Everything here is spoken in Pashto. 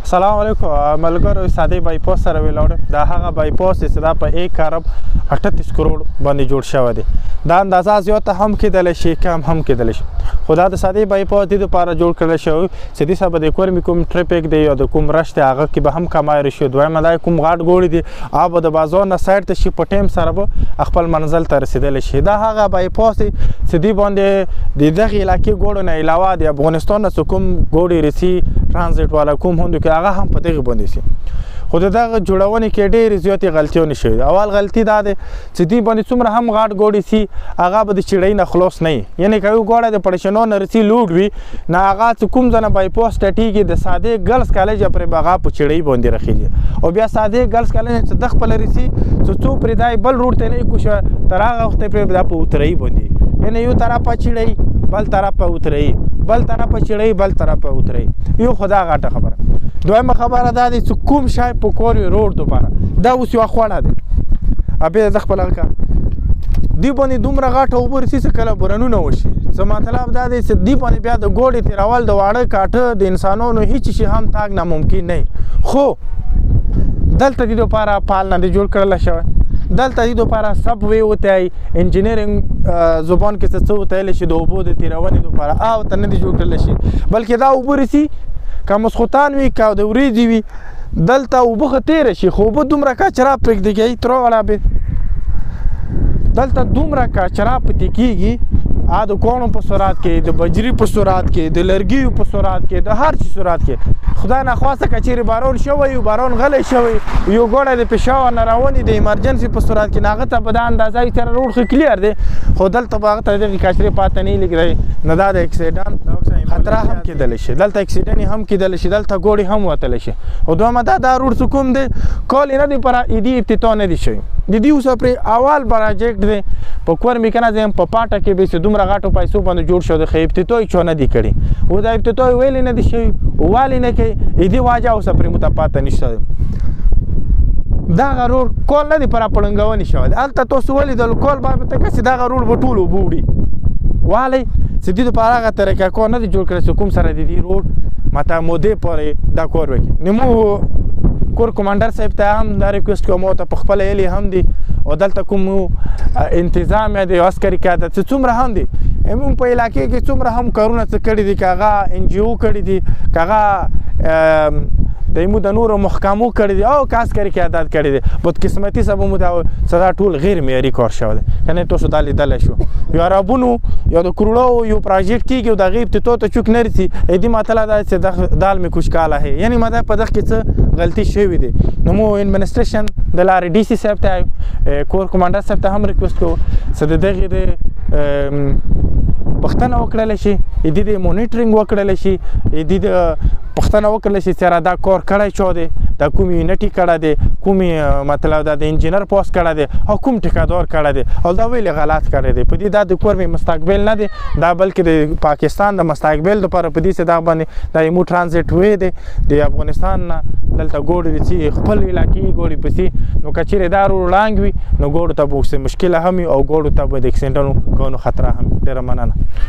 سلام علیکم ملګرو ساده بایپاس سره ولاړ دا هغه بایپاس چې دا په 1 ارب 38 کروڑ باندې جوړ شوی دی دا اندازه زیاته هم کېدلی شي کم هم کېدلی شي خو دا د ساده بایپاس د لپاره جوړ کړل شوی چې دې سبا د کورمي کوم ټریفیک دی یا د کوم رش دی هغه کې به هم کمای شي دویمه دا کوم غاټ ګوړي دی آب د بازار نه سایډ ته شي په ټیم سره به خپل منزل ته رسیدلی شي دا هغه بایپاس دی چې دې باندې د دغه علاقې ګوړو نه علاوه د افغانستان نه کوم ګوړي رسي ترانزیت والا کوم هندو کې هغه هم په دغه باندې سي خو دغه جوړونې کې ډېرې زیاتې غلطیونه شوي اول غلطي دا ده چې دې باندې څومره هم غاټ ګوړي سي هغه به د چړۍ نه خلاص نه وي یعنې که یو ګوړی د پړشنو نه رسي لوډ وي نه هغه چې کوم ځای نه بایپاس ټټېږي د سادې ګرلز کالج پرې به هغه په چړۍ باندې رخېږي او بیا سادې ګرلز کالج نه چې د خپله رسي چې څو پرې دا بل روډ ته نه یې کوشوه تر هغه وخته پرې دا په اترۍ باندې یعنې یو طرفه چړۍ بل طرفه اترۍ بل طرفه چړۍ بل طرفه اترۍ یو خو دا غټه خبره دویمه خبره دا دی چې کوم شی په کور وي روډ دپاره دا اوس یوه خوړه دی بیا د خپل کار دوی باندې دومره غاټه اوبه رسي چې کله بورنونه وشي څه مطلب دا دی چې دوی باندې بیا د ګوډې تېرول د واړه کاټه د انسانانو هیڅ شي هم تاګ ناممکن نه خو دلته دې دپاره پال نه دی جوړ کړلی شوی دلته دې دپاره سب وی وتی انجینرینګ زبان کې څه وتیلی شي د اوبو د تېرونې دپاره ورته نه دی جوړ کړلی شي بلکې دا اوبه رسي که مسخوتان وي که د وریځې وي دلته اوبه ښه تېره شي خو اوبه دومره کچرا پرېږدي کوي تروله به دلته دومره کچرا پتې کېږي د کوڼو په صورت کې د بجري په صورت کې د لرګیو په صورت کې د هر چی صورت کې خدای نخواسته که چیرې باران شوی یو باران غلی شوی یو ګوړی د پېشاور نه راونې د ایمرجنسي په صورت کې نه هغه ته په دا اندازه وي چې روډ ښه کلیر دی خو دلته به هغه ته دغې کچرې پاته نه لګېدی نه دا د اکسیډنټ خطره هم کېدلی شي دلته اکسیډنټ هم کېدلی شي دلته ګوړې هم وتلی شي او دویمه دا روډ چې کوم دی کال یې نه دی پر ایدي ابتدا نه دی شوی د دې اوسه پرې اول پراجیکټ دی په کورمي که نه ځم په پاټه کې به چې دومره غټو پیسو باندې جوړ شو د ښه ابتدا یې چا نه دی کړي او دا ابتدا یې ویلې نه دی شوي والې نه کوي ایدي واجه اوسه پرې موته پاته نشته دغه روډ کال نه دی پر پړنګونې شوی هلته تاسو ولیدل کال باید ته کسې دغه روډ به ټول اوبه وړي والی چې دې دپاره هغه طریقه کار نه دی جوړ کړی چې کوم سره د دې روډ ماته مودې پورې دا کار وکړي نو موږ کور کمانډر صاحب ته هم دا ریکویسټ کوم او ته په خپله ویلې هم دي او دلته کوم انتظام دی عسکري قیادت چې څومره هم دي موږ په علاقې کې څومره هم کارونه څه کړي دي که هغه NGO کړي دي که هغه د مو د نورو محکمو کړي دي او که عسکري قیادت کړي دي بدقسمتي سبب مو دا ټول غیر معیاري کار شوی دی که نه تاسو دا لیدلی شو یو عربونو یا د کروړو یو پراجیکټ کېږي او د هغې ابتدا ته چوک نه رسي دې مطلب دا چې دال مې کچھ کاله ہے یعنی مطلب په دغه کې څه غلطي شوې دي نو مو ایڈمنسټریشن د لارې ډي سي صاحب ته کور کمانډر صاحب ته هم ریکویسټ کوو چې د دغې د پښتنه وکړلی شي دې د مونیټرینګ وکړلی شي دې د پښتنه وکړلی شي چې دا کار کړی چا دی دا کوم یونټي کړی دی کوم مطلب دا د انجینر پاس کړی دی او کوم ټیکادار کړی دی او دا ولې غلط کړی دی په دې دا د کور مستقبل نه دی دا بلکې د پاکستان د مستقبل دپاره په دې چې دا باندې دا یمو ټرانزیټ وی دی د افغانستان نه دلته ګوډې رسي خپل علاقې ګوډې پسې نو که چیرې دا روډ ړنګ وي نو ګوډو ته به مشکله هم وي او ګوډو ته به د اکسیډنټونو کولو خطره هم ډېره مننه